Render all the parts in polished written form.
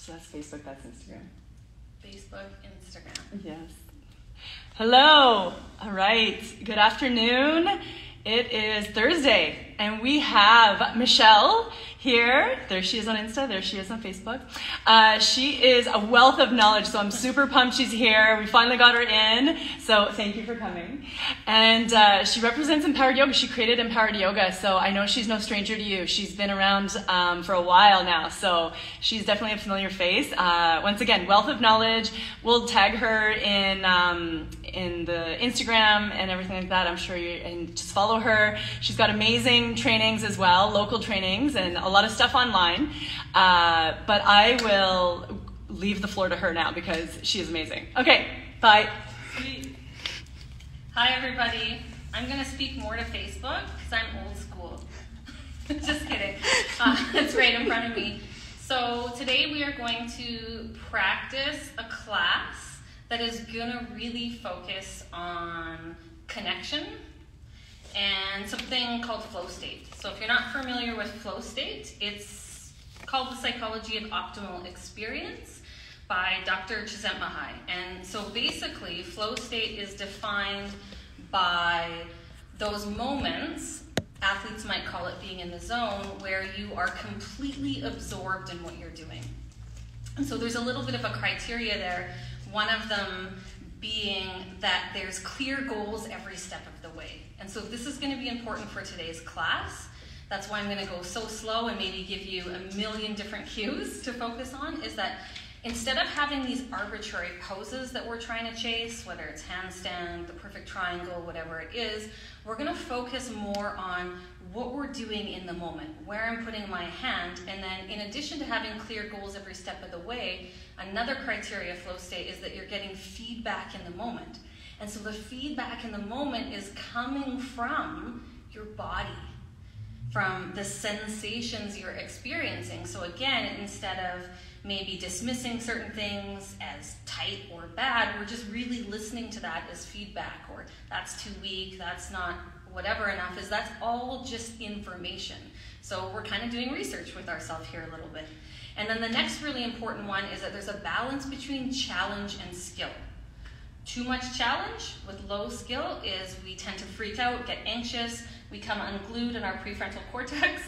So that's Facebook, that's Instagram. Facebook, Instagram. Yes. Hello. All right. Good afternoon. It is Thursday, and we have Michelle here. There she is on Insta. There she is on Facebook. She is a wealth of knowledge, so I'm super pumped she's here. We finally got her in, so thank you for coming. And she represents Empowered Yoga. She created Empowered Yoga, so I know she's no stranger to you. She's been around for a while now, so she's definitely a familiar face. Once again, wealth of knowledge. We'll tag her in the Instagram and everything like that. I'm sure and just follow her. She's got amazing trainings as well, local trainings, and a lot of stuff online. But I will leave the floor to her now because she is amazing. Okay, bye. Sweet. Hi, everybody. I'm going to speak more to Facebook because I'm old school. Just kidding. It's right in front of me. So today we are going to practice a class that is going to really focus on connection and something called flow state. So if you're not familiar with flow state, it's called The Psychology of Optimal Experience by Dr. Csikszentmihalyi. And so basically, flow state is defined by those moments, athletes might call it being in the zone, where you are completely absorbed in what you're doing. And so there's a little bit of a criteria there, one of them being that there's clear goals every step of the way. And so this is going to be important for today's class. That's why I'm going to go so slow and maybe give you a million different cues to focus on, is that instead of having these arbitrary poses that we're trying to chase, whether it's handstand, the perfect triangle, whatever it is, we're going to focus more on what we're doing in the moment, where I'm putting my hand, and then in addition to having clear goals every step of the way, another criteria of flow state is that you're getting feedback in the moment. And so the feedback in the moment is coming from your body, from the sensations you're experiencing. So again, instead of maybe dismissing certain things as tight or bad, we're just really listening to that as feedback, or that's too weak, that's not whatever enough, is that's all just information. So we're kind of doing research with ourselves here a little bit. And then the next really important one is that there's a balance between challenge and skill. Too much challenge with low skill is we tend to freak out, get anxious, we come unglued in our prefrontal cortex.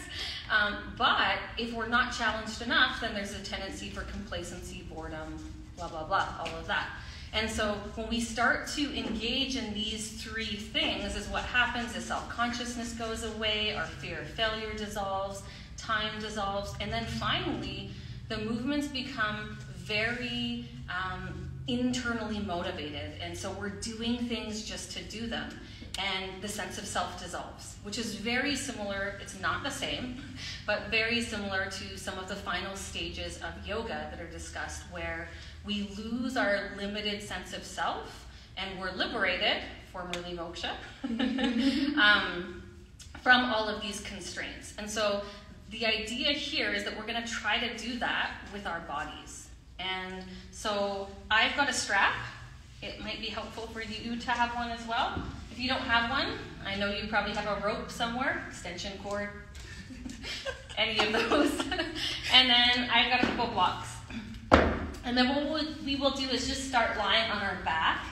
But if we're not challenged enough, then there's a tendency for complacency, boredom, blah, blah, blah, all of that. And so when we start to engage in these three things, is what happens is self-consciousness goes away, our fear of failure dissolves, time dissolves, and then finally the movements become very internally motivated. And so we're doing things just to do them. And the sense of self dissolves, which is very similar, it's not the same, but very similar to some of the final stages of yoga that are discussed, where we lose our limited sense of self and we're liberated, formerly moksha, from all of these constraints. And so the idea here is that we're going to try to do that with our bodies. And so I've got a strap. It might be helpful for you to have one as well. If you don't have one, I know you probably have a rope somewhere, extension cord, any of those. And then I've got a couple blocks. And then what we will do is just start lying on our back.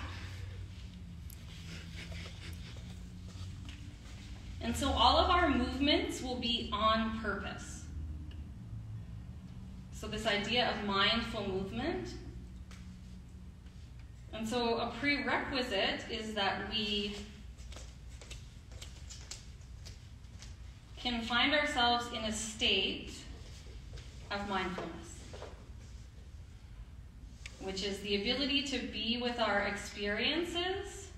And so all of our movements will be on purpose. So this idea of mindful movement. And so a prerequisite is that we can find ourselves in a state of mindfulness, which is the ability to be with our experiences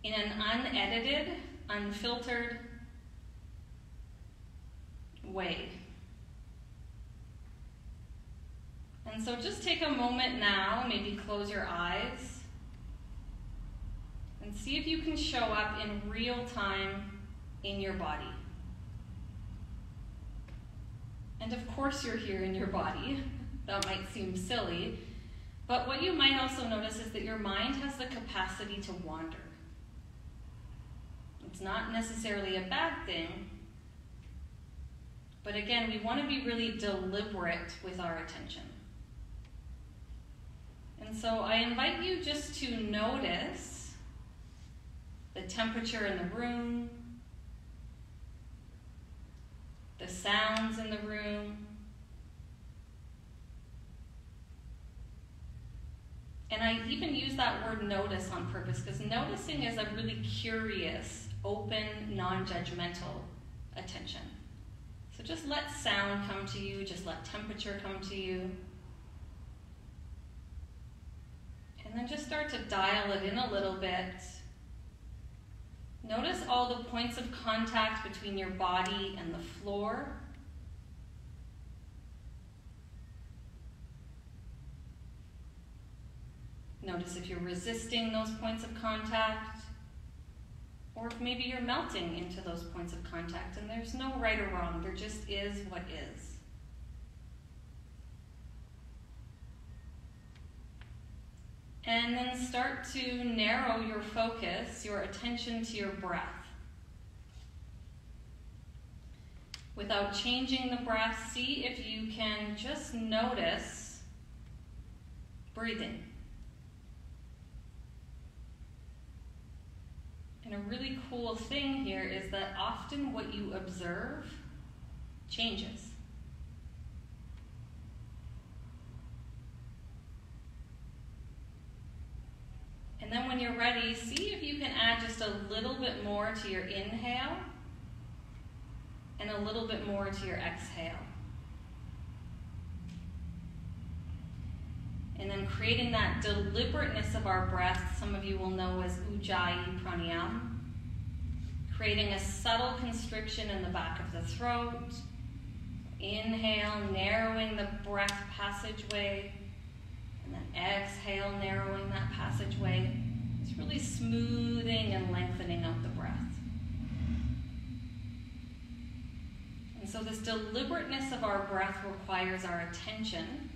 in an unedited, unfiltered way. And so just take a moment now, maybe close your eyes, and see if you can show up in real time in your body. And of course you're here in your body. That might seem silly, but what you might also notice is that your mind has the capacity to wander. It's not necessarily a bad thing, but again, we want to be really deliberate with our attention. And so I invite you just to notice the temperature in the room, the sounds in the room, and I even use that word notice on purpose because noticing is a really curious, open, non-judgmental attention. So just let sound come to you, just let temperature come to you. And then just start to dial it in a little bit. Notice all the points of contact between your body and the floor. Notice if you're resisting those points of contact, or if maybe you're melting into those points of contact, and there's no right or wrong, there just is what is. And then start to narrow your focus, your attention to your breath. Without changing the breath, see if you can just notice breathing. And a really cool thing here is that often what you observe changes. And then when you're ready, see if you can add just a little bit more to your inhale and a little bit more to your exhale. And then creating that deliberateness of our breath, some of you will know as Ujjayi Pranayama. Creating a subtle constriction in the back of the throat. Inhale, narrowing the breath passageway. And then exhale, narrowing that passageway. It's really smoothing and lengthening out the breath. And so this deliberateness of our breath requires our attention.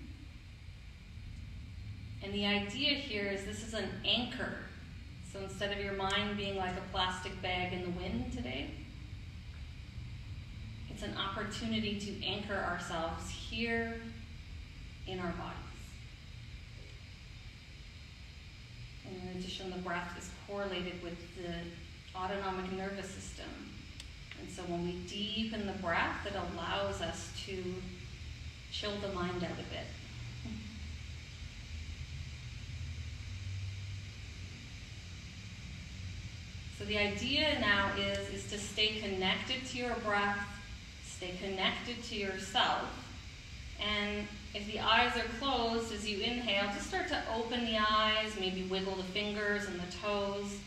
And the idea here is this is an anchor. So instead of your mind being like a plastic bag in the wind today, it's an opportunity to anchor ourselves here in our bodies. And in addition, the breath is correlated with the autonomic nervous system. And so when we deepen the breath, it allows us to chill the mind out a bit. So the idea now is to stay connected to your breath, stay connected to yourself, and if the eyes are closed as you inhale, just start to open the eyes, maybe wiggle the fingers and the toes.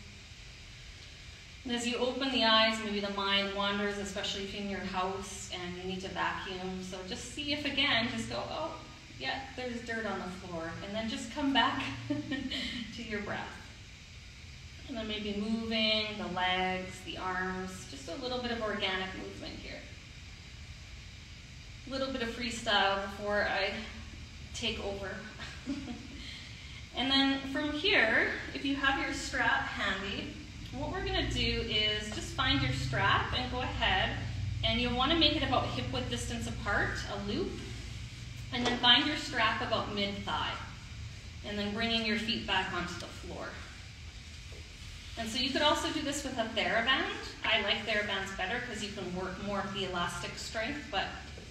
And as you open the eyes, maybe the mind wanders, especially if you're in your house and you need to vacuum. So just see if again, just go, oh, yeah, there's dirt on the floor. And then just come back to your breath. And then maybe moving the legs, the arms, just a little bit of organic movement here. A little bit of freestyle before I take over. And then from here, if you have your strap handy, what we're going to do is just find your strap and go ahead, and you'll want to make it about hip width distance apart, a loop, and then find your strap about mid-thigh, and then bringing your feet back onto the floor. And so you could also do this with a TheraBand. I like TheraBands better because you can work more of the elastic strength, but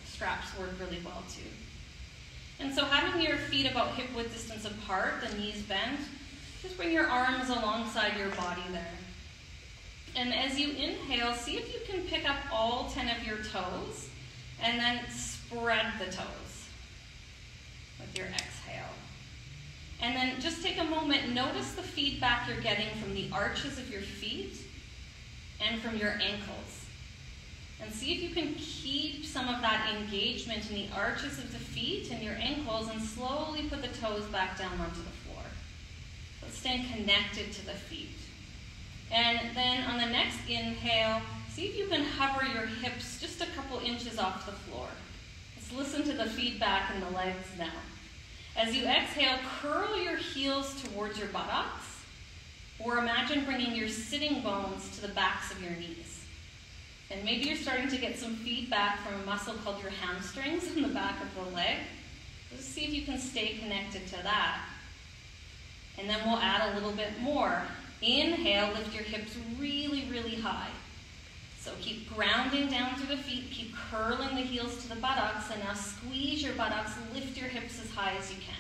straps work really well too. And so having your feet about hip width distance apart, the knees bent, just bring your arms alongside your body there. And as you inhale, see if you can pick up all 10 of your toes and then spread the toes with your exhale. And then just take a moment, notice the feedback you're getting from the arches of your feet and from your ankles. And see if you can keep some of that engagement in the arches of the feet and your ankles and slowly put the toes back down onto the floor. So staying connected to the feet. And then on the next inhale, see if you can hover your hips just a couple inches off the floor. Let's listen to the feedback in the legs now. As you exhale, curl your heels towards your buttocks, or imagine bringing your sitting bones to the backs of your knees. And maybe you're starting to get some feedback from a muscle called your hamstrings in the back of the leg. Just see if you can stay connected to that. And then we'll add a little bit more. Inhale, lift your hips really, really high. So keep grounding down through the feet, keep curling the heels to the buttocks, and now squeeze your buttocks, lift your hips as high as you can.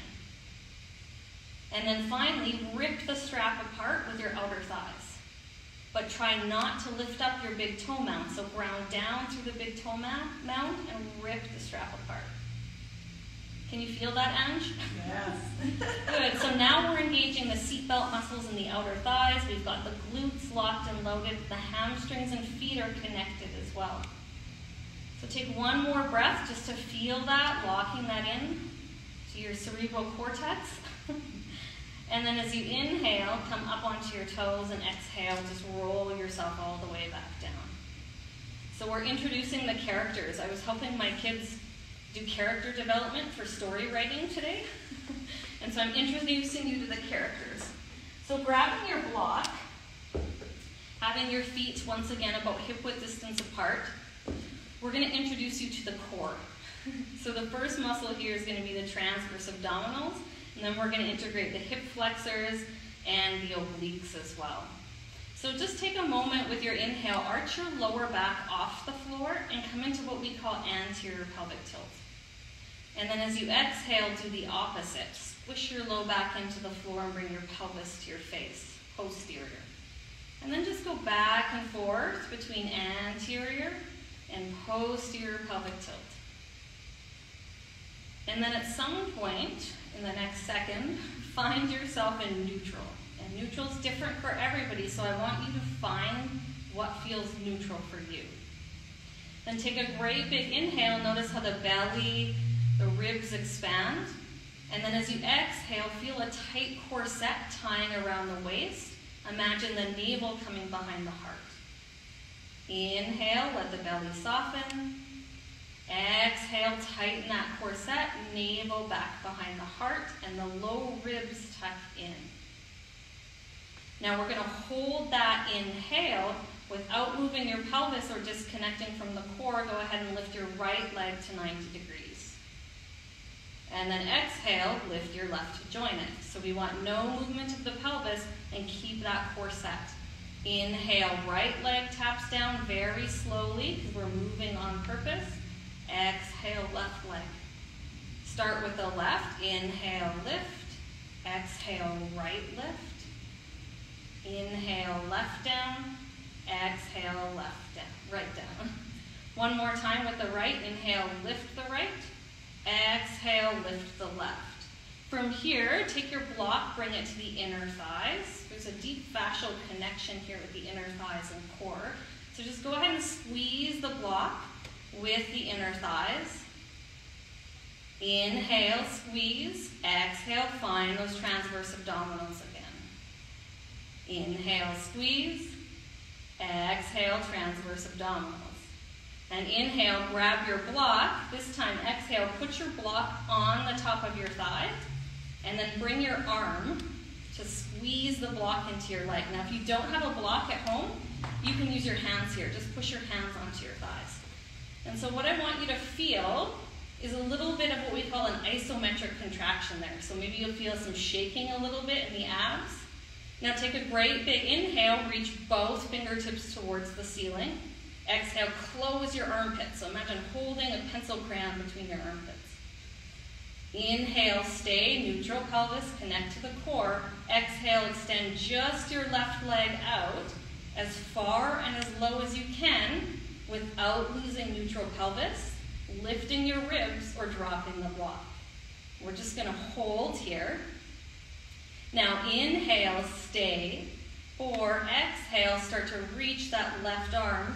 And then finally, rip the strap apart with your outer thighs. But try not to lift up your big toe mound. So ground down through the big toe mound and rip the strap apart. Can you feel that, Ange? Yes. Good. So now we're engaging the seatbelt muscles in the outer thighs. We've got the glutes locked and loaded. The hamstrings and feet are connected as well. So take one more breath just to feel that, locking that in to your cerebral cortex. And then as you inhale, come up onto your toes, and exhale, just roll yourself all the way back down. So we're introducing the characters. I was helping my kids do character development for story writing today. And so I'm introducing you to the characters. So grabbing your block, having your feet once again about hip-width distance apart, we're going to introduce you to the core. So the first muscle here is going to be the transverse abdominals, and then we're going to integrate the hip flexors and the obliques as well. So just take a moment with your inhale, arch your lower back off the floor and come into what we call anterior pelvic tilt. And then as you exhale, do the opposite. Squish your low back into the floor and bring your pelvis to your face, posterior. And then just go back and forth between anterior and posterior pelvic tilt. And then at some point in the next second, find yourself in neutral. And neutral is different for everybody, so I want you to find what feels neutral for you. Then take a great big inhale. Notice how the belly, the ribs expand. And then as you exhale, feel a tight corset tying around the waist. Imagine the navel coming behind the heart. Inhale, let the belly soften. Exhale, tighten that corset, navel back behind the heart, and the low ribs tuck in. Now we're going to hold that inhale without moving your pelvis or disconnecting from the core. Go ahead and lift your right leg to 90 degrees. And then exhale, lift your left to join it. So we want no movement of the pelvis and keep that core set. Inhale, right leg taps down very slowly because we're moving on purpose. Exhale, left leg. Start with the left. Inhale, lift. Exhale, right lift. Inhale, left down. Exhale, left down, right down. One more time with the right. Inhale, lift the right. Exhale, lift the left. From here, take your block, bring it to the inner thighs. There's a deep fascial connection here with the inner thighs and core. So just go ahead and squeeze the block with the inner thighs. Inhale, squeeze. Exhale, find those transverse abdominals again. Inhale, squeeze. Exhale, transverse abdominals. And inhale, grab your block. This time, exhale, put your block on the top of your thigh. And then bring your arm to squeeze the block into your leg. Now, if you don't have a block at home, you can use your hands here. Just push your hands onto your thighs. And so what I want you to feel is a little bit of what we call an isometric contraction there. So maybe you'll feel some shaking a little bit in the abs. Now take a great big inhale, reach both fingertips towards the ceiling. Exhale, close your armpits. So imagine holding a pencil crayon between your armpits. Inhale, stay neutral pelvis, connect to the core. Exhale, extend just your left leg out as far and as low as you can without losing neutral pelvis, lifting your ribs, or dropping the block. We're just going to hold here. Now inhale, stay, or exhale, start to reach that left arm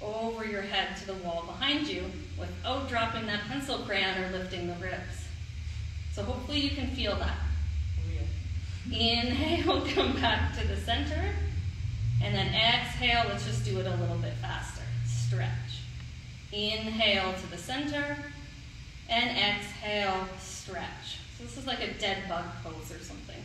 over your head to the wall behind you without dropping that pencil crayon or lifting the ribs. So hopefully you can feel that. Inhale, come back to the center, and then exhale, let's just do it a little bit faster. Stretch. Inhale to the center, and exhale, stretch. So this is like a dead bug pose or something.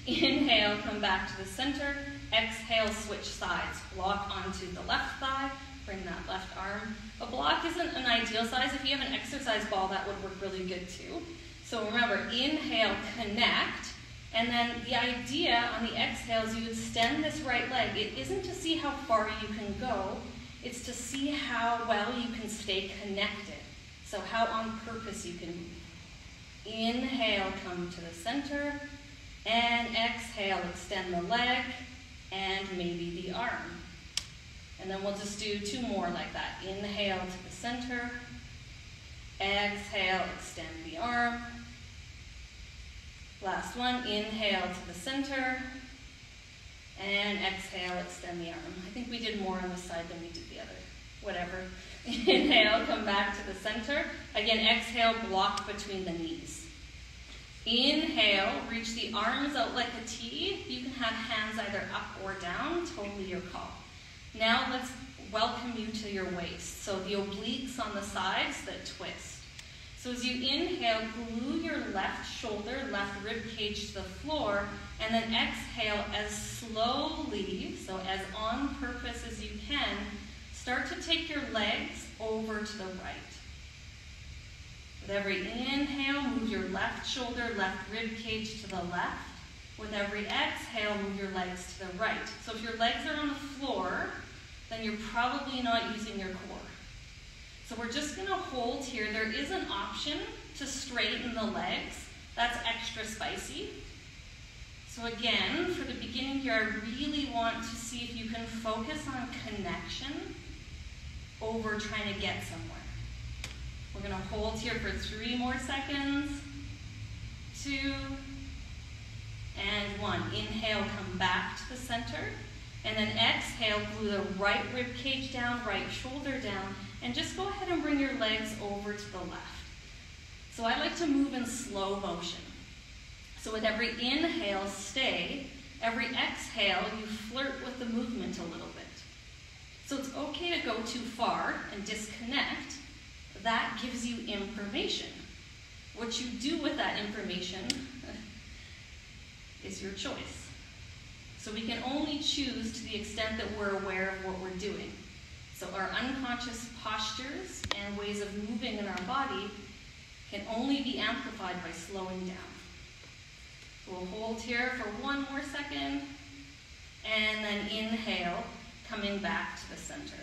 Inhale, come back to the center. Exhale, switch sides. Block onto the left thigh. Bring that left arm. A block isn't an ideal size. If you have an exercise ball, that would work really good too. So remember, inhale, connect. And then the idea on the exhale is you extend this right leg. It isn't to see how far you can go, it's to see how well you can stay connected. So how on purpose you can move. Inhale, come to the center, and exhale, extend the leg, and maybe the arm. And then we'll just do 2 more like that. Inhale to the center, exhale, extend the arm. Last one, inhale to the center, and exhale, extend the arm. I think we did more on this side than we did the other. Whatever. Inhale, come back to the center. Again, exhale, block between the knees. Inhale, reach the arms out like a T. You can have hands either up or down, totally your call. Now let's welcome you to your waist. So the obliques on the sides that twist. So as you inhale, glue your left shoulder, left rib cage to the floor, and then exhale as slowly, so as on purpose as you can, start to take your legs over to the right. With every inhale, move your left shoulder, left rib cage to the left. With every exhale, move your legs to the right. So if your legs are on the floor, then you're probably not using your core. So we're just going to hold here. There is an option to straighten the legs. That's extra spicy. So again, for the beginning here, I really want to see if you can focus on connection over trying to get somewhere. We're going to hold here for 3 more seconds. 2 and 1. Inhale, come back to the center. And then exhale, glue the right rib cage down, right shoulder down, and just go ahead and bring your legs over to the left. So I like to move in slow motion. So with every inhale, stay. Every exhale, you flirt with the movement a little bit. So it's okay to go too far and disconnect. That gives you information. What you do with that information is your choice. So we can only choose to the extent that we're aware of what we're doing. So our unconscious postures and ways of moving in our body can only be amplified by slowing down. We'll hold here for 1 more second, and then inhale, coming back to the center.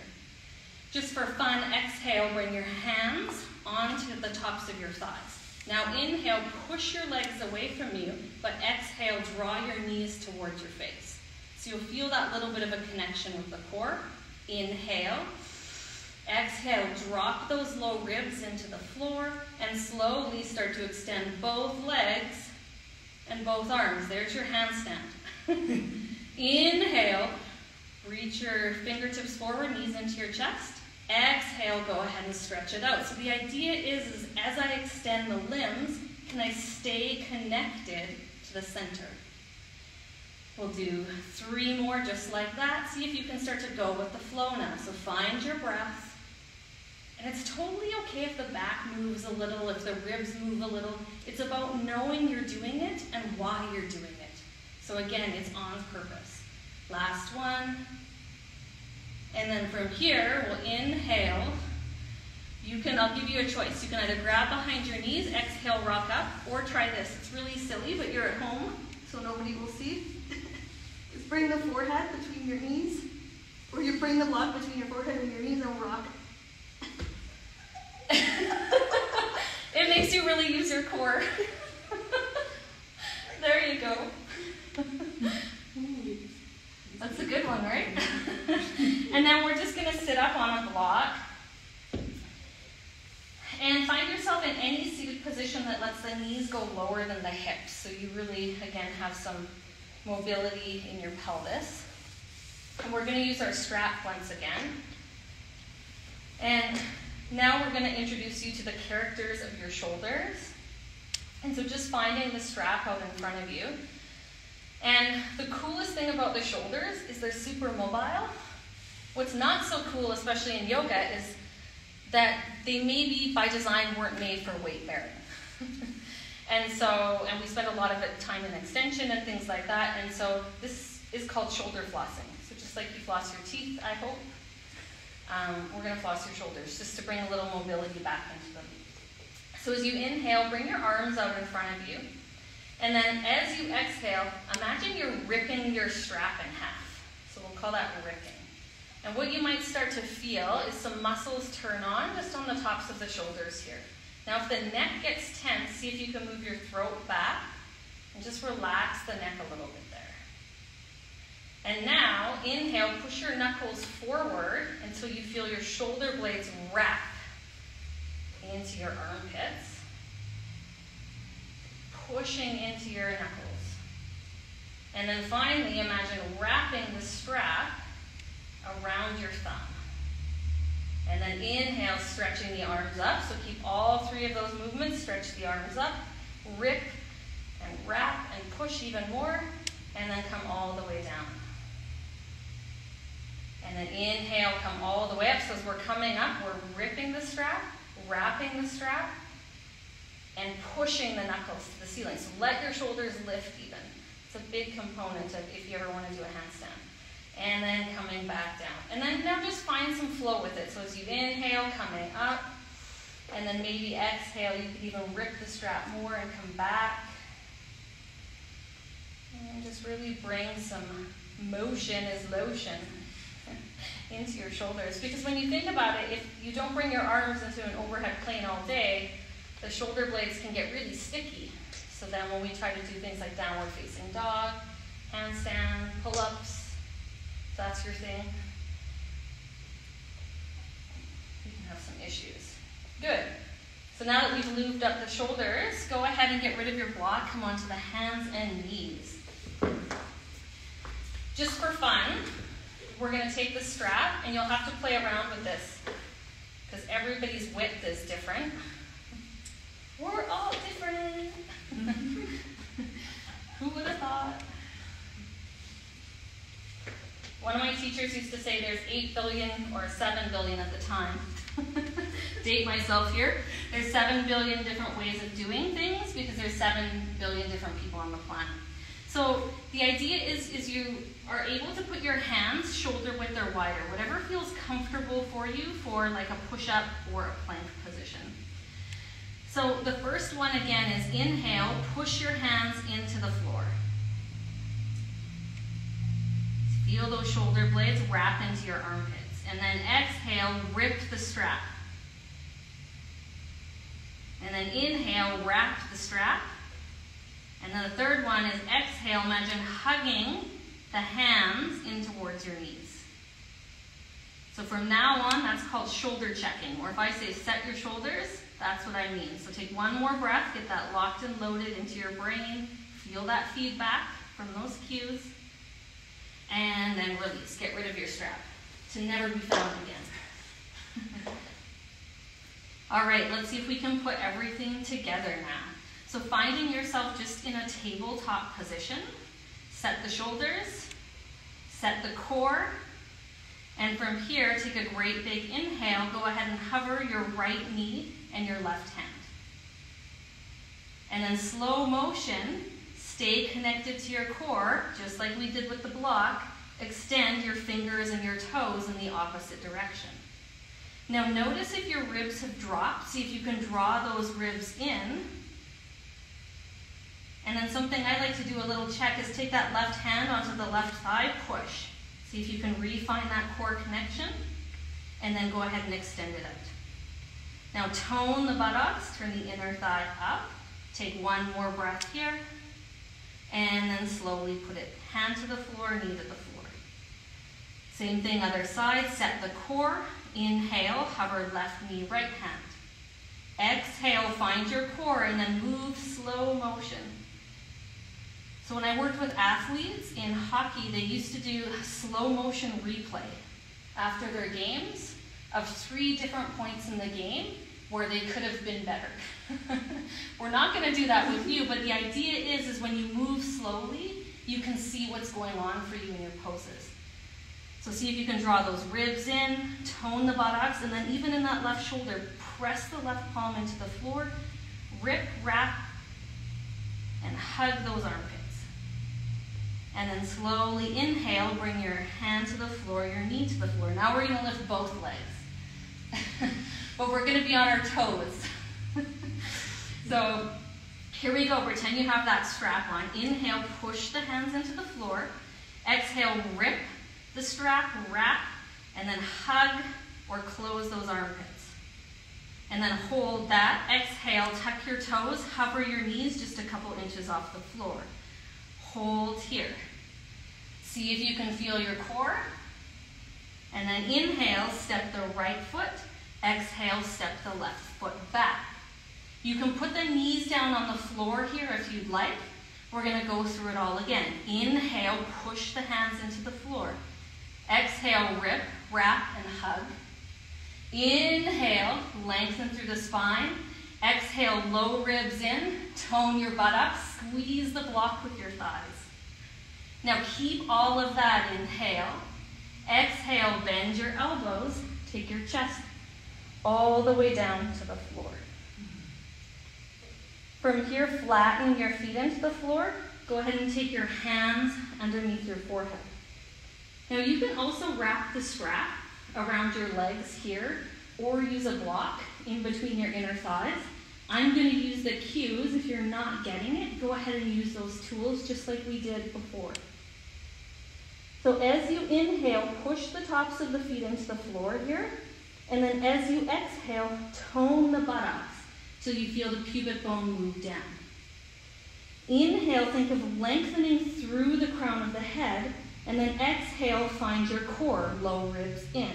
Just for fun, exhale, bring your hands onto the tops of your thighs. Now inhale, push your legs away from you, but exhale, draw your knees towards your face. So you'll feel that little bit of a connection with the core. Inhale. Exhale, drop those low ribs into the floor and slowly start to extend both legs and both arms. There's your handstand. Inhale, reach your fingertips forward, knees into your chest. Exhale, go ahead and stretch it out. So the idea is as I extend the limbs, can I stay connected to the center? We'll do 3 more just like that. See if you can start to go with the flow now. So find your breath. And it's totally okay if the back moves a little, if the ribs move a little. It's about knowing you're doing it and why you're doing it. So again, it's on purpose. Last one. And then from here, we'll inhale. I'll give you a choice. You can either grab behind your knees, exhale, rock up, or try this. It's really silly, but you're at home, so nobody will see. Just bring the forehead between your knees, or you bring the block between your forehead and your knees and rock. It makes you really use your core. There you go. That's a good one, right? And then we're just going to sit up on a block. And find yourself in any seated position that lets the knees go lower than the hips. So you really, again, have some mobility in your pelvis. And we're going to use our strap once again. And now we're going to introduce you to the characters of your shoulders. And so just finding the strap out in front of you. And the coolest thing about the shoulders is they're super mobile. What's not so cool, especially in yoga, is that they maybe by design weren't made for weight bearing. And we spend a lot of time in extension and things like that. And so this is called shoulder flossing. So just like you floss your teeth, I hope, we're going to floss your shoulders just to bring a little mobility back into them. So as you inhale, bring your arms out in front of you. And then as you exhale, imagine you're ripping your strap in half. So we'll call that ripping. And what you might start to feel is some muscles turn on just on the tops of the shoulders here. Now if the neck gets tense, see if you can move your throat back and just relax the neck a little bit there. And now, inhale, push your knuckles forward until you feel your shoulder blades wrap into your armpits, pushing into your knuckles. And then finally, imagine wrapping the strap around your thumb. And then inhale, stretching the arms up. So keep all three of those movements. Stretch the arms up, rip and wrap and push even more, and then come all the way down. And then inhale, come all the way up. So as we're coming up, we're ripping the strap, wrapping the strap, and pushing the knuckles to the ceiling. So let your shoulders lift even. It's a big component of if you ever want to do a handstand. And then coming back down. And then now just find some flow with it. So as you inhale, coming up, and then maybe exhale, you could even rip the strap more and come back. And just really bring some motion as lotion into your shoulders. Because when you think about it, if you don't bring your arms into an overhead plane all day, the shoulder blades can get really sticky. So then when we try to do things like downward facing dog, handstand, pull-ups, if that's your thing, you can have some issues. Good. So now that we've lubed up the shoulders, go ahead and get rid of your block. Come onto the hands and knees. Just for fun, we're going to take the strap, and you'll have to play around with this because everybody's width is different. We're all different. Who would have thought? One of my teachers used to say there's 8 billion or 7 billion at the time. Date myself here. There's 7 billion different ways of doing things because there's 7 billion different people on the planet. So the idea is you are able to put your hands shoulder width or wider, whatever feels comfortable for you for like a push-up or a plank position. So the first one again is inhale, push your hands into the floor. Feel those shoulder blades wrap into your armpits. And then exhale, rip the strap. And then inhale, wrap the strap. And then the third one is exhale, imagine hugging the hands in towards your knees. So from now on, that's called shoulder checking. Or if I say set your shoulders, that's what I mean. So take one more breath, get that locked and loaded into your brain. Feel that feedback from those cues. And then release. Get rid of your strap to never be found again. All right, let's see if we can put everything together now. So finding yourself just in a tabletop position, set the shoulders, set the core, and from here, take a great big inhale. Go ahead and hover your right knee and your left hand. And then slow motion, stay connected to your core, just like we did with the block. Extend your fingers and your toes in the opposite direction. Now notice if your ribs have dropped. See if you can draw those ribs in. And then something I like to do a little check is take that left hand onto the left thigh, push. See if you can refine that core connection, and then go ahead and extend it out. Now tone the buttocks, turn the inner thigh up. Take one more breath here, and then slowly put it hand to the floor, knee to the floor. Same thing, other side, set the core. Inhale, hover left knee, right hand. Exhale, find your core, and then move slow motion. So when I worked with athletes in hockey, they used to do slow motion replay after their games of 3 different points in the game where they could have been better. We're not going to do that with you, but the idea is when you move slowly, you can see what's going on for you in your poses. So see if you can draw those ribs in, tone the buttocks, and then even in that left shoulder, press the left palm into the floor, rip, wrap, and hug those armpits. And then slowly inhale, bring your hand to the floor, your knee to the floor. Now we're going to lift both legs. But we're going to be on our toes. So Here we go. Pretend you have that strap on. Inhale, push the hands into the floor. Exhale, rip the strap, wrap, and then hug or close those armpits. And then hold that. Exhale, tuck your toes, hover your knees just a couple inches off the floor. Hold here. See if you can feel your core. And then inhale, step the right foot. Exhale, step the left foot back. You can put the knees down on the floor here if you'd like. We're going to go through it all again. Inhale, push the hands into the floor. Exhale, rip, wrap, and hug. Inhale, lengthen through the spine. Exhale, low ribs in. Tone your buttocks. Squeeze the block with your thighs. Now keep all of that. Inhale. Exhale, bend your elbows. Take your chest all the way down to the floor. From here, flatten your feet into the floor. Go ahead and take your hands underneath your forehead. Now you can also wrap the strap around your legs here or use a block in between your inner thighs. I'm going to use the cues. If you're not getting it, go ahead and use those tools just like we did before. So as you inhale, push the tops of the feet into the floor here. And then as you exhale, tone the buttocks till you feel the pubic bone move down. Inhale, think of lengthening through the crown of the head. And then exhale, find your core, low ribs in.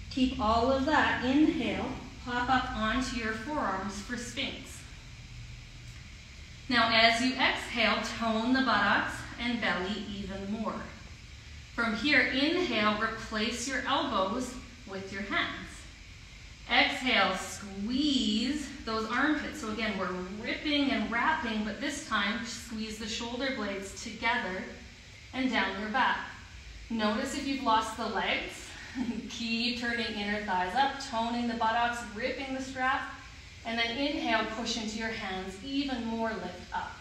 Keep all of that. Inhale, pop up onto your forearms for Sphinx. Now as you exhale, tone the buttocks and belly even more. From here, inhale, replace your elbows with your hands. Exhale, squeeze those armpits. So again, we're ripping and wrapping, but this time, squeeze the shoulder blades together and down your back. Notice if you've lost the legs, keep turning inner thighs up, toning the buttocks, ripping the strap, and then inhale, push into your hands, even more lift up.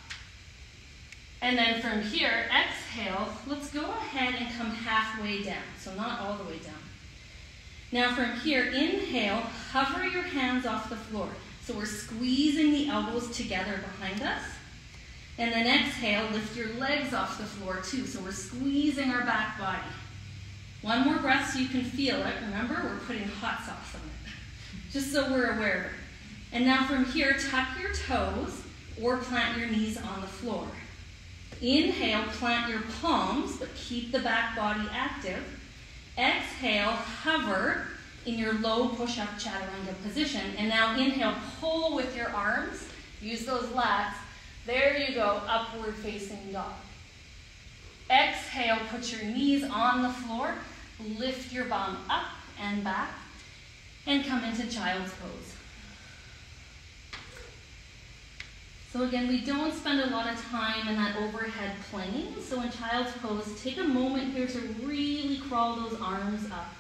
And then from here, exhale, let's go ahead and come halfway down, so not all the way down. Now from here, inhale, hover your hands off the floor. So we're squeezing the elbows together behind us. And then exhale, lift your legs off the floor too. So we're squeezing our back body. One more breath so you can feel it. Remember, we're putting hot sauce on it, just so we're aware of it. And now from here, tuck your toes or plant your knees on the floor. Inhale, plant your palms, but keep the back body active. Exhale, hover in your low push-up chaturanga position. And now inhale, pull with your arms. Use those lats. There you go, upward facing dog. Exhale, put your knees on the floor. Lift your bum up and back. And come into child's pose. So again, we don't spend a lot of time in that overhead plane. So in child's pose, take a moment here to really crawl those arms up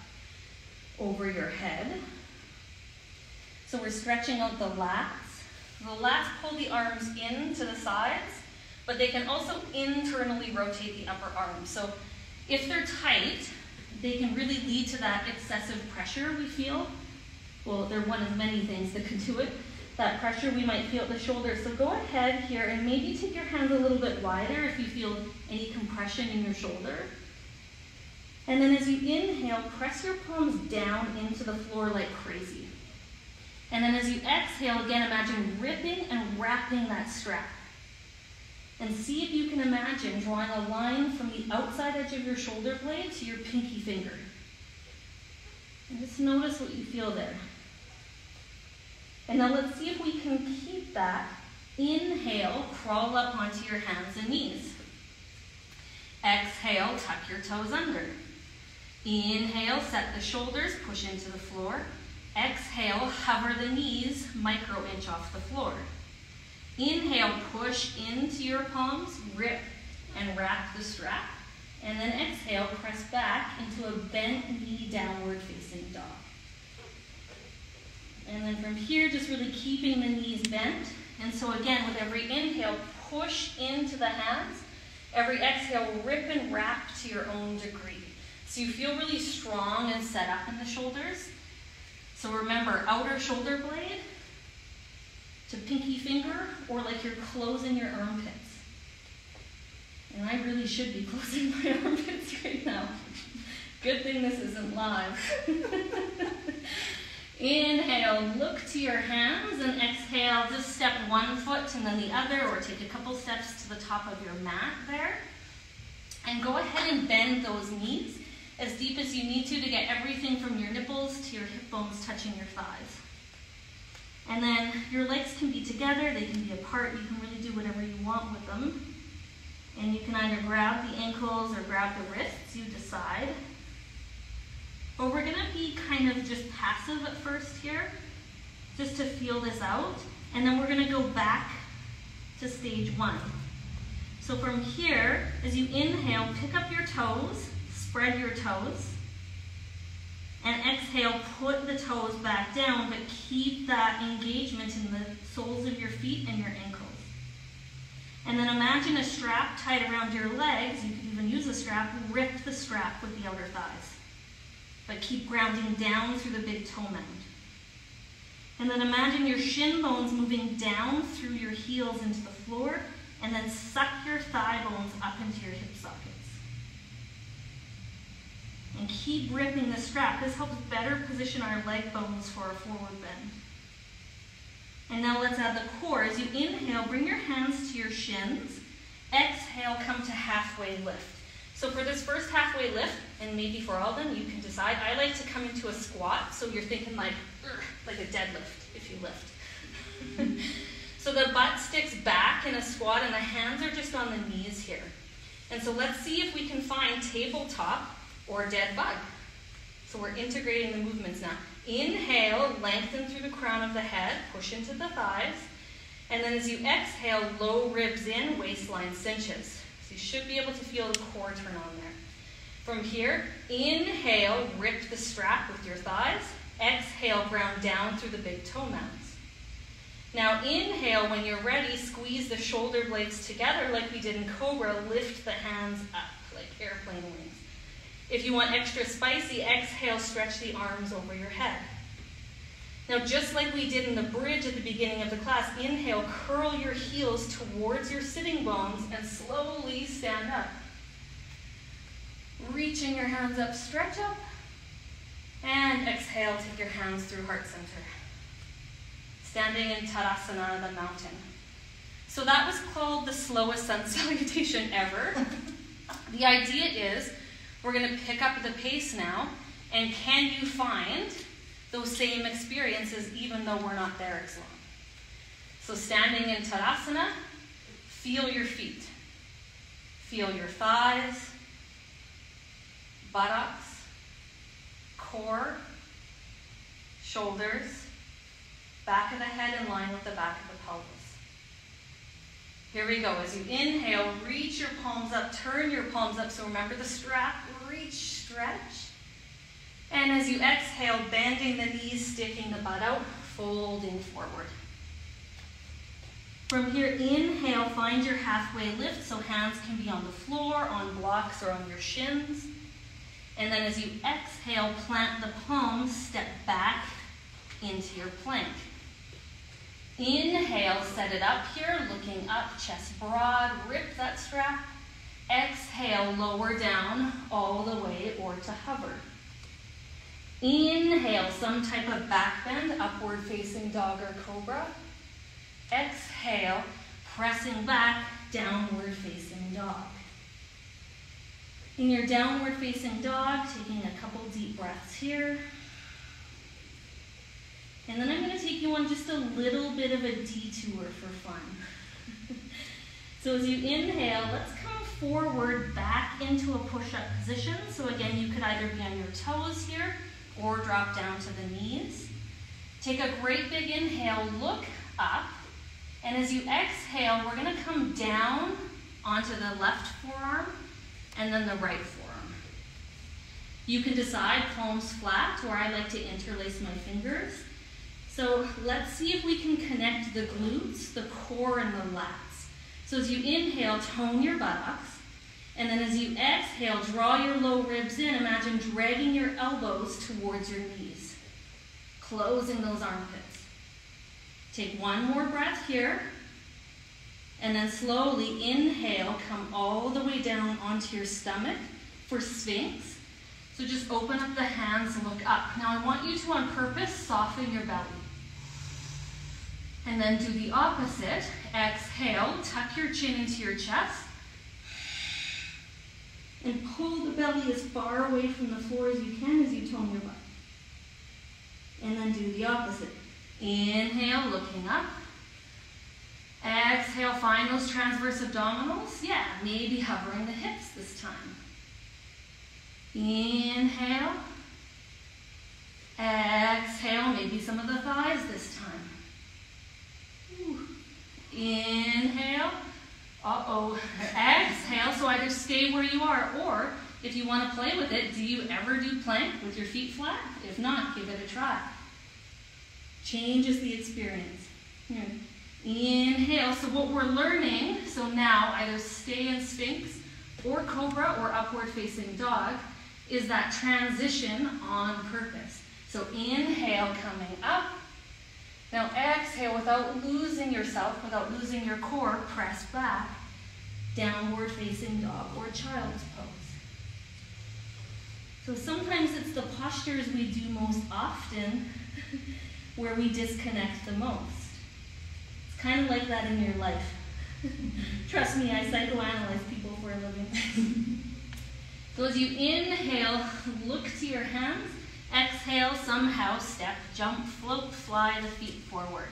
over your head. So we're stretching out the lats. The lats pull the arms in to the sides, but they can also internally rotate the upper arm. So if they're tight, they can really lead to that excessive pressure we feel. Well, they're one of many things that can do it. That pressure we might feel at the shoulders. So go ahead here and maybe take your hands a little bit wider if you feel any compression in your shoulder. And then as you inhale, press your palms down into the floor like crazy. And then as you exhale, again, imagine ripping and wrapping that strap. And see if you can imagine drawing a line from the outside edge of your shoulder blade to your pinky finger. And just notice what you feel there. And now let's see if we can keep that. Inhale, crawl up onto your hands and knees. Exhale, tuck your toes under. Inhale, set the shoulders, push into the floor. Exhale, hover the knees, micro inch off the floor. Inhale, push into your palms, rip and wrap the strap. And then exhale, press back into a bent knee, downward facing dog. And then from here, just really keeping the knees bent. And so again, with every inhale, push into the hands. Every exhale, rip and wrap to your own degree. So you feel really strong and set up in the shoulders. So remember, outer shoulder blade, to pinky finger, or like you're closing your armpits. And I really should be closing my armpits right now. Good thing this isn't live. Inhale, look to your hands, and exhale, just step one foot and then the other, or take a couple steps to the top of your mat there. And go ahead and bend those knees as deep as you need to get everything from your nipples to your hip bones touching your thighs. And then your legs can be together, they can be apart, you can really do whatever you want with them. And you can either grab the ankles or grab the wrists, you decide. But we're gonna be kind of just passive at first here, just to feel this out. And then we're gonna go back to stage one. So from here, as you inhale, pick up your toes, spread your toes, and exhale, put the toes back down, but keep that engagement in the soles of your feet and your ankles. And then imagine a strap tied around your legs. You could even use a strap. Rip the strap with the outer thighs, but keep grounding down through the big toe mound. And then imagine your shin bones moving down through your heels into the floor, and then suck your thigh bones up into your hip sockets. And keep ripping the strap. This helps better position our leg bones for a forward bend. And now let's add the core. As you inhale, bring your hands to your shins. Exhale, come to halfway lift. So for this first halfway lift, and maybe for all of them, you can decide. I like to come into a squat, so you're thinking like a deadlift if you lift. So the butt sticks back in a squat and the hands are just on the knees here. And so let's see if we can find tabletop or dead bug. So we're integrating the movements now. Inhale, lengthen through the crown of the head, push into the thighs. And then as you exhale, low ribs in, waistline cinches. So you should be able to feel the core turn on there. From here, inhale, rip the strap with your thighs. Exhale, ground down through the big toe mounds. Now inhale, when you're ready, squeeze the shoulder blades together like we did in Cobra. Lift the hands up like airplane wings. If you want extra spicy, exhale, stretch the arms over your head. Now just like we did in the bridge at the beginning of the class, inhale, curl your heels towards your sitting bones and slowly stand up. Reaching your hands up, stretch up. And exhale, take your hands through heart center. Standing in Tadasana, the mountain. So that was called the slowest sun salutation ever. The idea is we're going to pick up the pace now, and can you find those same experiences even though we're not there as long? So standing in Tadasana, feel your feet. Feel your thighs, buttocks, core, shoulders, back of the head in line with the back of the pelvis. Here we go. As you inhale, reach your palms up, turn your palms up. So remember the strap, reach, stretch. And as you exhale, bending the knees, sticking the butt out, folding forward. From here, inhale, find your halfway lift. So hands can be on the floor, on blocks, or on your shins. And then as you exhale, plant the palms, step back into your plank. Inhale, set it up here, looking up, chest broad, rip that strap. Exhale, lower down all the way or to hover. Inhale, some type of back bend, upward facing dog or cobra. Exhale, pressing back, downward facing dog. In your downward facing dog, taking a couple deep breaths here. And then I'm going to take you on just a little bit of a detour for fun. So as you inhale, let's come forward back into a push-up position. So again, you could either be on your toes here or drop down to the knees. Take a great big inhale, look up. And as you exhale, we're going to come down onto the left forearm and then the right forearm. You can decide palms flat, or I like to interlace my fingers. So let's see if we can connect the glutes, the core, and the lats. So as you inhale, tone your buttocks. And then as you exhale, draw your low ribs in. Imagine dragging your elbows towards your knees, closing those armpits. Take one more breath here. And then slowly inhale, come all the way down onto your stomach for Sphinx. So just open up the hands, look up. Now I want you to, on purpose, soften your belly. And then do the opposite. Exhale, tuck your chin into your chest. And pull the belly as far away from the floor as you can as you tone your butt. And then do the opposite. Inhale, looking up. Exhale, find those transverse abdominals. Yeah, maybe hovering the hips this time. Inhale. Exhale, maybe some of the thighs this time. Ooh. Inhale. Exhale, so either stay where you are, or if you want to play with it, do you ever do plank with your feet flat? If not, give it a try. Changes the experience. Here. Inhale, so what we're learning, so now either stay in Sphinx or Cobra or upward facing dog, is that transition on purpose. So inhale, coming up. Now exhale, without losing yourself, without losing your core, press back. Downward facing dog or child's pose. So sometimes it's the postures we do most often where we disconnect the most. It's kind of like that in your life. Trust me, I psychoanalyze people for a living. So as you inhale, look to your hands. Exhale, somehow step, jump, float, fly the feet forward.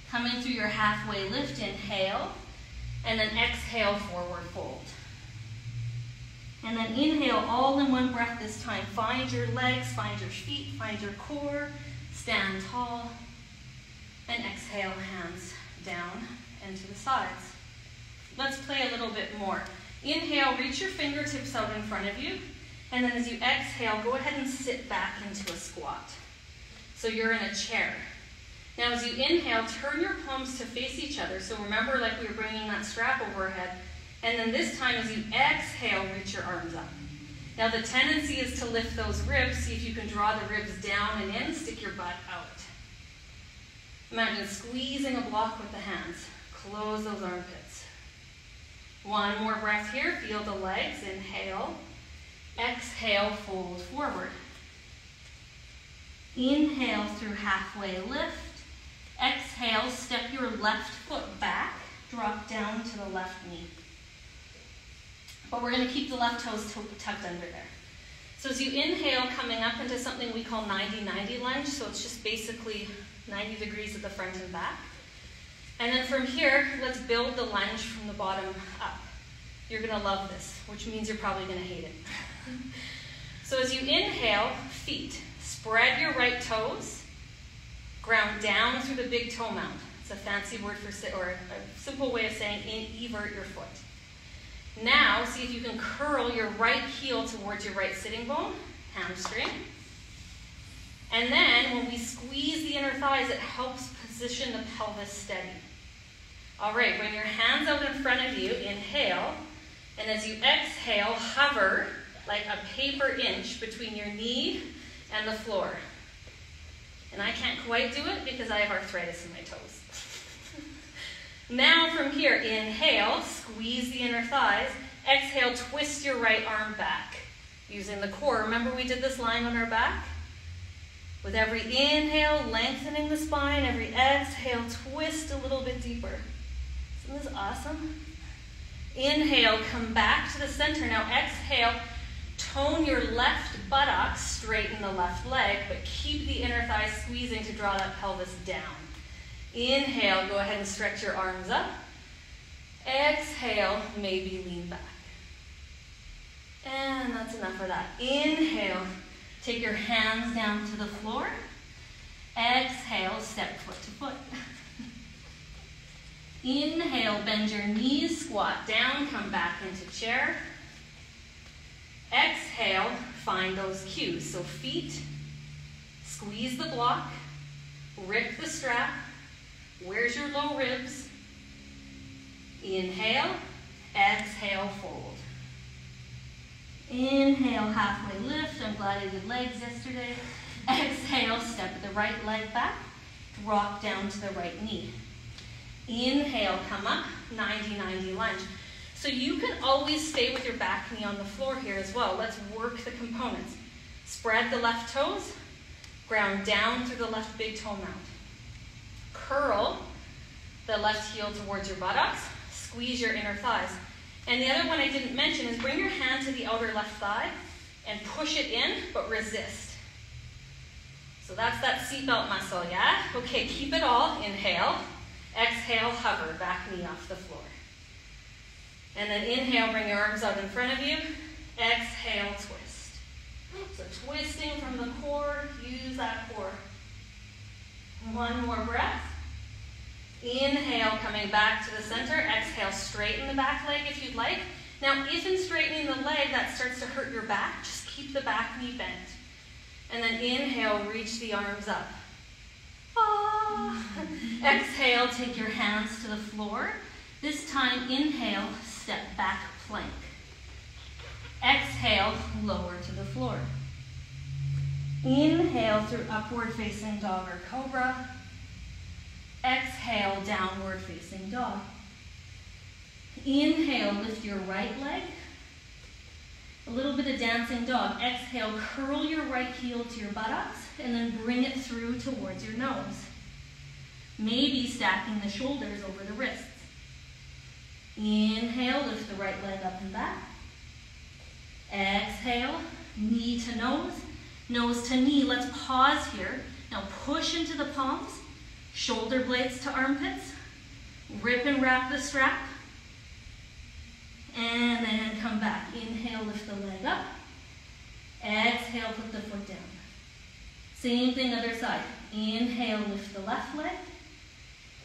Coming through your halfway lift, inhale, and then exhale, forward fold. And then inhale, all in one breath this time. Find your legs, find your feet, find your core, stand tall, and exhale, hands down and to the sides. Let's play a little bit more. Inhale, reach your fingertips out in front of you. And then as you exhale, go ahead and sit back into a squat. So you're in a chair. Now as you inhale, turn your palms to face each other. So remember, like we were bringing that strap overhead. And then this time as you exhale, reach your arms up. Now the tendency is to lift those ribs. See if you can draw the ribs down and in, stick your butt out. Imagine squeezing a block with the hands. Close those armpits. One more breath here, feel the legs, inhale. Exhale, fold forward. Inhale through halfway lift. Exhale, step your left foot back, drop down to the left knee. But we're going to keep the left toes tucked under there. So as you inhale, coming up into something we call 90-90 lunge. So it's just basically 90 degrees at the front and back. And then from here, let's build the lunge from the bottom up. You're going to love this, which means you're probably going to hate it. So as you inhale, feet, spread your right toes, ground down through the big toe mound. It's a fancy word for, or a simple way of saying invert your foot. Now, see if you can curl your right heel towards your right sitting bone, hamstring. And then when we squeeze the inner thighs, it helps position the pelvis steady. All right, bring your hands out in front of you, inhale. And as you exhale, hover like a paper inch between your knee and the floor. And I can't quite do it because I have arthritis in my toes. Now from here, inhale, squeeze the inner thighs. Exhale, twist your right arm back using the core. Remember we did this lying on our back? With every inhale, lengthening the spine. Every exhale, twist a little bit deeper. Isn't this awesome? Inhale, come back to the center. Now exhale, tone your left buttocks, straighten the left leg, but keep the inner thigh squeezing to draw that pelvis down. Inhale, go ahead and stretch your arms up. Exhale, maybe lean back. And that's enough of that. Inhale, take your hands down to the floor. Exhale, step foot to foot. Inhale, bend your knees, squat down, come back into chair. Exhale, find those cues. So feet, squeeze the block, rip the strap. Where's your low ribs? Inhale, exhale, fold. Inhale, halfway lift. I'm glad I did legs yesterday. Exhale, step the right leg back. drop down to the right knee. Inhale, come up, 90-90 lunge. So you can always stay with your back knee on the floor here as well. Let's work the components. Spread the left toes, ground down through the left big toe mount. Curl the left heel towards your buttocks, squeeze your inner thighs. And the other one I didn't mention is bring your hand to the outer left thigh and push it in, but resist. So that's that seatbelt muscle, yeah? Okay, keep it all. Inhale. Exhale, hover, back knee off the floor. And then inhale, bring your arms out in front of you. Exhale, twist. So twisting from the core, use that core. One more breath. Inhale, coming back to the center. Exhale, straighten the back leg if you'd like. Now, if in straightening the leg that starts to hurt your back, just keep the back knee bent. And then inhale, reach the arms up. Ah. Exhale, take your hands to the floor. This time, inhale, step back plank. Exhale, lower to the floor. Inhale through upward facing dog or cobra. Exhale, downward facing dog. Inhale, lift your right leg. A little bit of dancing dog. Exhale, curl your right heel to your buttocks and then bring it through towards your nose. Maybe stacking the shoulders over the wrists. Inhale, lift the right leg up and back. Exhale, knee to nose to knee. Let's pause here. Now push into the palms, shoulder blades to armpits. Rip and wrap the strap. And then come back. Inhale, lift the leg up. Exhale, put the foot down. Same thing, other side. Inhale, lift the left leg.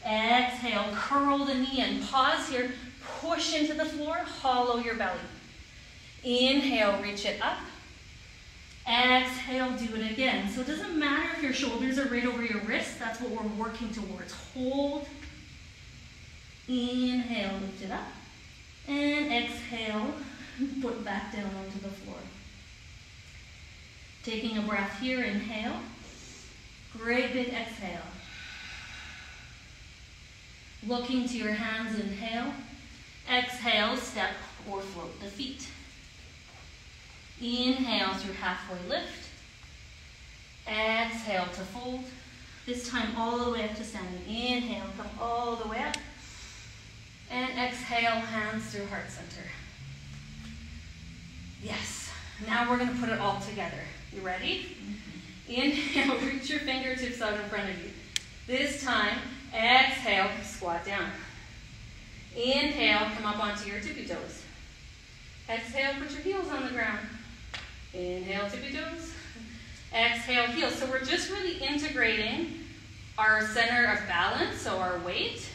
Exhale, curl the knee in. Pause here. Push into the floor. Hollow your belly. Inhale, reach it up. Exhale, do it again. So it doesn't matter if your shoulders are right over your wrists. That's what we're working towards. Hold. Inhale, lift it up. And exhale, put back down onto the floor. Taking a breath here, inhale. Great big exhale. Looking to your hands, inhale. Exhale, step or float the feet. Inhale through halfway lift. Exhale to fold. This time all the way up to standing. Inhale, come all the way up. And exhale, hands through heart center. Yes. Now we're going to put it all together. You ready? Inhale, reach your fingertips out in front of you. This time, exhale, squat down. Inhale, come up onto your tippy toes. Exhale, put your heels on the ground. Inhale, tippy toes. Exhale, heels. So we're just really integrating our center of balance, so our weight,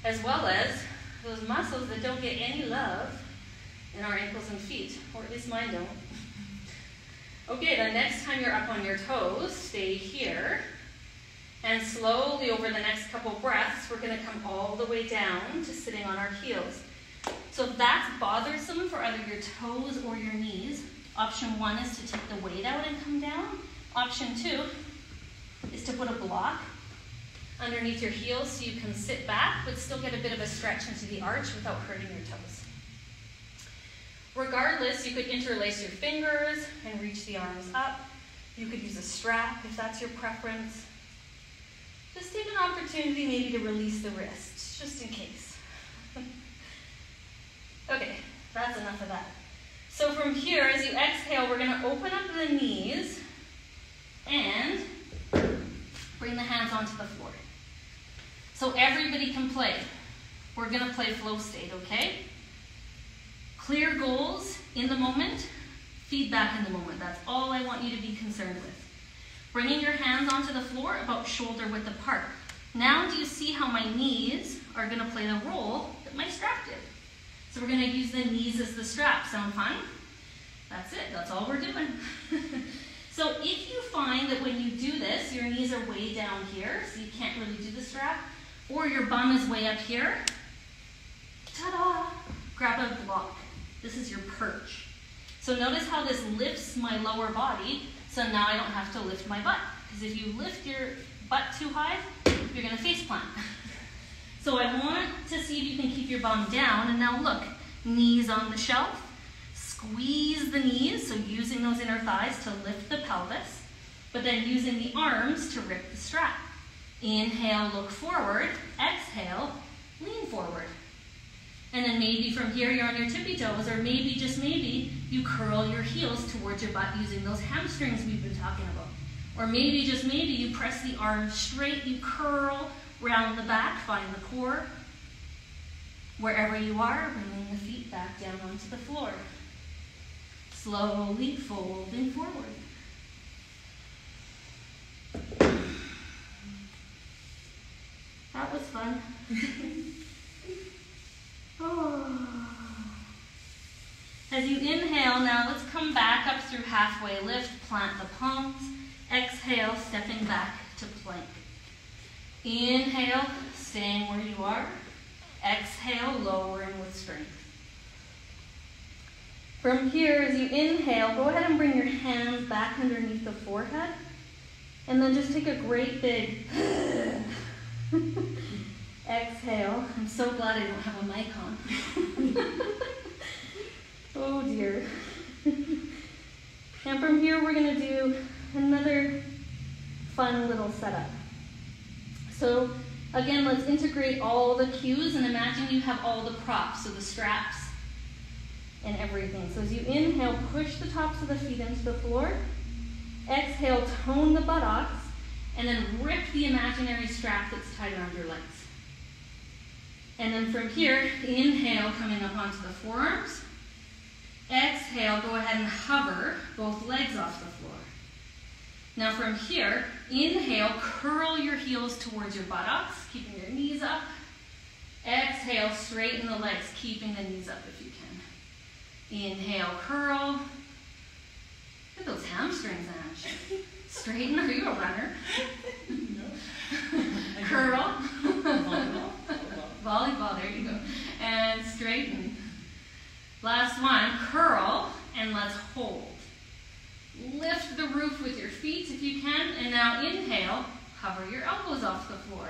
as well as those muscles that don't get any love in our ankles and feet, or at least mine don't. Okay, the next time you're up on your toes, stay here. And slowly over the next couple breaths, we're going to come all the way down to sitting on our heels. So if that's bothersome for either your toes or your knees, option 1 is to take the weight out and come down. Option 2 is to put a block underneath your heels so you can sit back but still get a bit of a stretch into the arch without hurting your toes. Regardless, you could interlace your fingers and reach the arms up. You could use a strap if that's your preference. Just take an opportunity maybe to release the wrists, just in case. Okay, that's enough of that. So from here, as you exhale, we're going to open up the knees and bring the hands onto the floor. So everybody can play. We're going to play flow state, okay? Clear goals in the moment, feedback in the moment. That's all I want you to be concerned with. Bringing your hands onto the floor about shoulder width apart. Now do you see how my knees are going to play the role that my strap did? So we're going to use the knees as the strap. Sound fun? That's it. That's all we're doing. So if you find that when you do this, your knees are way down here, so you can't really do the strap, or your bum is way up here, ta-da! Grab a block. This is your perch. So notice how this lifts my lower body, so now I don't have to lift my butt. Because if you lift your butt too high, you're gonna face plant. So I want to see if you can keep your bum down, and now look, knees on the shelf, squeeze the knees, so using those inner thighs to lift the pelvis, but then using the arms to rip the strap. Inhale, look forward, exhale, lean forward. And then maybe from here you're on your tippy toes, or maybe, just maybe, you curl your heels towards your butt using those hamstrings we've been talking about. Or maybe, just maybe, you press the arms straight, you curl round the back, find the core. Wherever you are, bringing the feet back down onto the floor. Slowly folding forward. That was fun. Oh. As you inhale now, let's come back up through halfway lift, plant the palms. Exhale, stepping back to plank. Inhale, staying where you are. Exhale, lowering with strength. From here, as you inhale, go ahead and bring your hands back underneath the forehead. And then just take a great big exhale. I'm so glad I don't have a mic on. Oh dear. And from here, we're going to do another fun little setup. So again, let's integrate all the cues and imagine you have all the props, so the straps and everything. So as you inhale, push the tops of the feet into the floor. Exhale, tone the buttocks, and then rip the imaginary strap that's tied around your legs. And then from here, inhale, coming up onto the forearms. Exhale, go ahead and hover both legs off the floor. Now from here, inhale, curl your heels towards your buttocks, keeping your knees up. Exhale, straighten the legs, keeping the knees up if you can. Inhale, curl. Look at those hamstrings in action. Straighten, are you a runner? No. Curl. Volleyball, there you go. And straighten. Last one, curl, and let's hold. Lift the roof with your feet if you can, and now inhale, hover your elbows off the floor.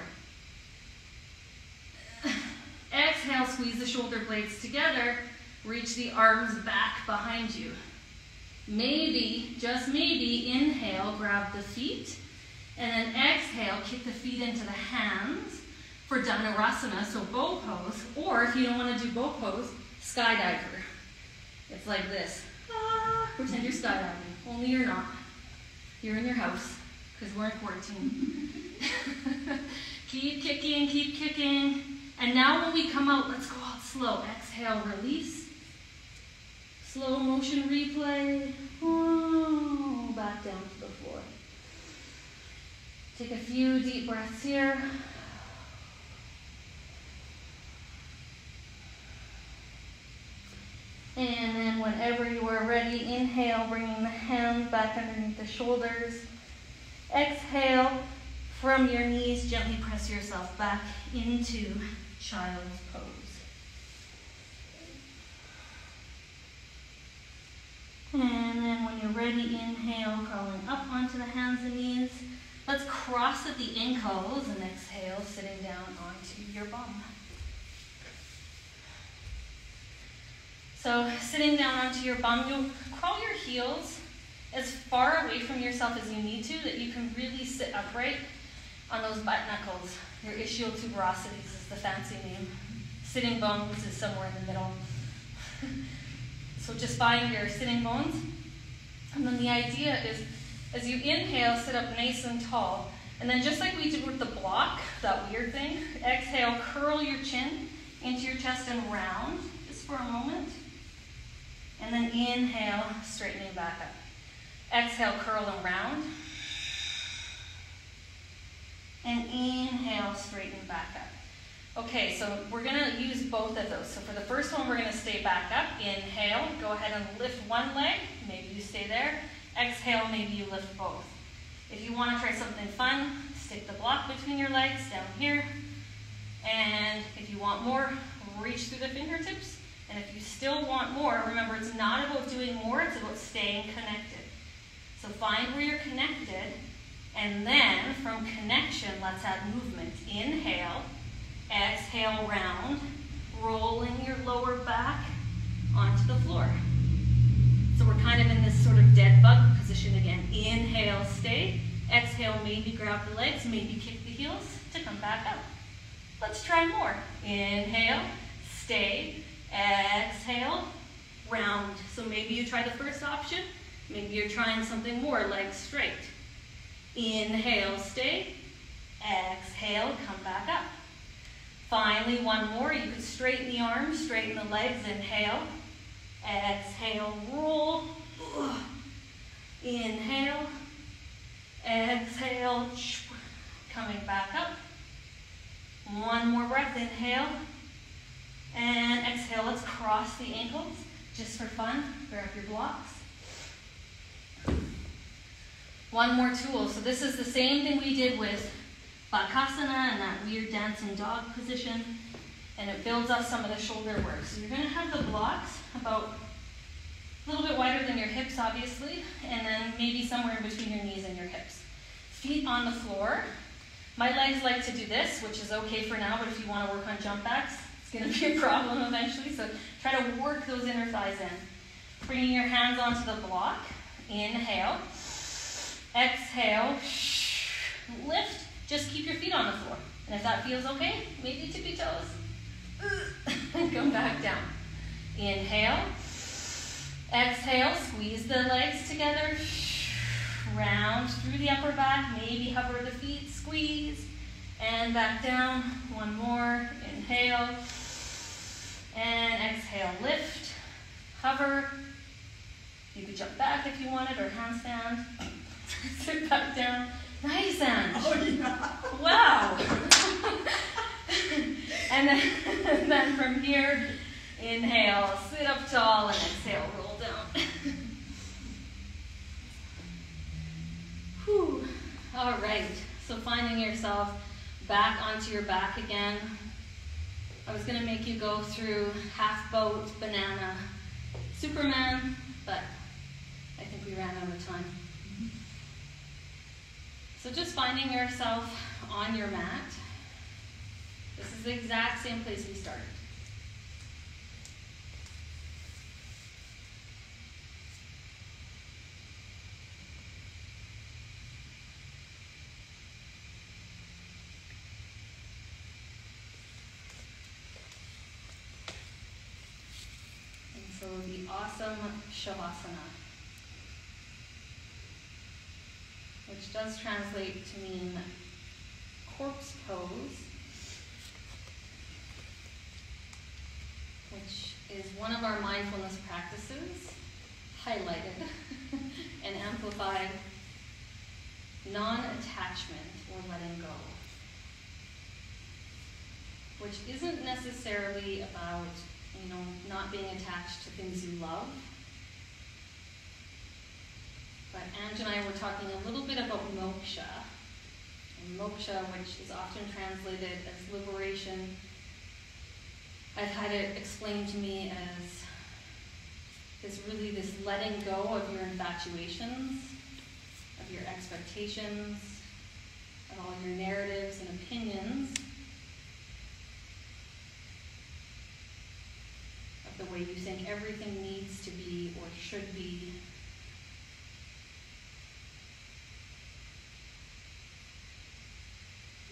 Exhale, squeeze the shoulder blades together, reach the arms back behind you. Maybe, just maybe, inhale, grab the feet, and then exhale, kick the feet into the hands for Dhanurasana, so bow pose, or if you don't want to do bow pose, skydiver. It's like this. Pretend you're skydiving, only you're not. You're in your house, because we're in quarantine. Keep kicking. And now when we come out, let's go out slow. Exhale, release. Slow motion replay. Oh, back down to the floor. Take a few deep breaths here. And then whenever you are ready, inhale, bringing the hands back underneath the shoulders. Exhale, from your knees, gently press yourself back into child's pose. And then when you're ready, inhale, crawling up onto the hands and knees. Let's cross at the ankles and exhale, sitting down onto your bum. So sitting down onto your bum, you'll crawl your heels as far away from yourself as you need to, that you can really sit upright on those butt knuckles. Your ischial tuberosities is the fancy name. Sitting bones is somewhere in the middle. So just find your sitting bones. And then the idea is, as you inhale, sit up nice and tall. And then just like we did with the block, that weird thing, exhale, curl your chin into your chest and round, just for a moment. And then inhale, straightening back up. Exhale, curl and round. And inhale, straighten back up. Okay, so we're gonna use both of those. So for the first one, we're gonna stay back up. Inhale, go ahead and lift one leg. Maybe you stay there. Exhale, maybe you lift both. If you wanna try something fun, stick the block between your legs down here. And if you want more, reach through the fingertips. And if you still want more, remember it's not about doing more, it's about staying connected. So find where you're connected And then from connection, let's add movement. Inhale, exhale, round, rolling your lower back onto the floor. So we're kind of in this sort of dead bug position again. Inhale, stay. Exhale, maybe grab the legs, maybe kick the heels to come back up. Let's try more. Inhale, stay, exhale, round. So maybe you try the first option, maybe you're trying something more, legs straight. Inhale, stay, exhale, come back up. Finally, one more. You could straighten the arms, straighten the legs. Inhale, exhale, roll. Inhale, exhale, coming back up. One more breath. Inhale and exhale. Let's cross the ankles just for fun. Grab your blocks. One more tool. So this is the same thing we did with Bakasana and that weird dancing dog position, and it builds up some of the shoulder work. So you're going to have the blocks about a little bit wider than your hips, obviously, and then maybe somewhere in between your knees and your hips. Feet on the floor. My legs like to do this, which is okay for now, but if you want to work on jump backs, it's going to be a problem eventually. So try to work those inner thighs in. Bringing your hands onto the block. Inhale. Exhale. Lift. Just keep your feet on the floor. And if that feels okay, maybe tippy toes. Come back down. Inhale. Exhale. Squeeze the legs together. Round through the upper back. Maybe hover the feet. Squeeze. And back down. One more. Inhale. And exhale. Lift. Hover. You could jump back if you wanted, or handstand. Sit back down. Nice, Ange. Oh, yeah. Wow. and then from here, inhale, sit up tall, and exhale, roll down. Whew. All right. So finding yourself back onto your back again. I was going to make you go through half boat, banana, Superman, but I think we ran out of time. So just finding yourself on your mat. This is the exact same place we started. And so the awesome Shavasana, which does translate to mean corpse pose, which is one of our mindfulness practices, highlighted and amplified non-attachment or letting go, which isn't necessarily about, not being attached to things you love. But Ange and I were talking a little bit about moksha. And moksha, which is often translated as liberation, I've had it explained to me as this letting go of your infatuations, of your expectations, of all your narratives and opinions, of the way you think everything needs to be or should be.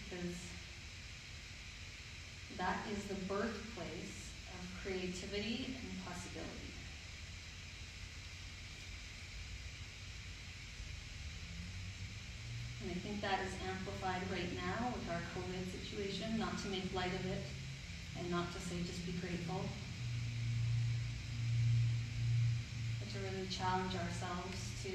Because that is the birthplace of creativity and possibility. And I think that is amplified right now with our COVID situation, not to make light of it and not to say just be grateful, but to really challenge ourselves to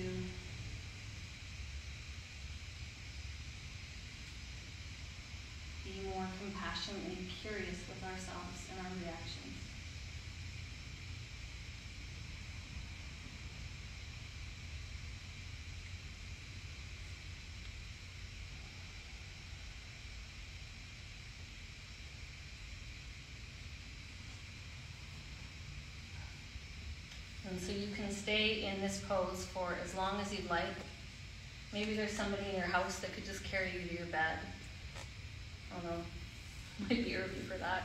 be more compassionately curious with ourselves and our reactions. And so you can stay in this pose for as long as you'd like. Maybe there's somebody in your house that could just carry you to your bed. I don't know. Might be early for that.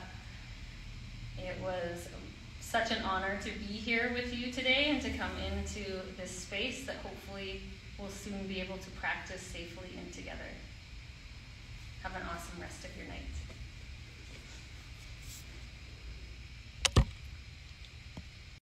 It was such an honor to be here with you today and to come into this space that hopefully we'll soon be able to practice safely and together. Have an awesome rest of your night.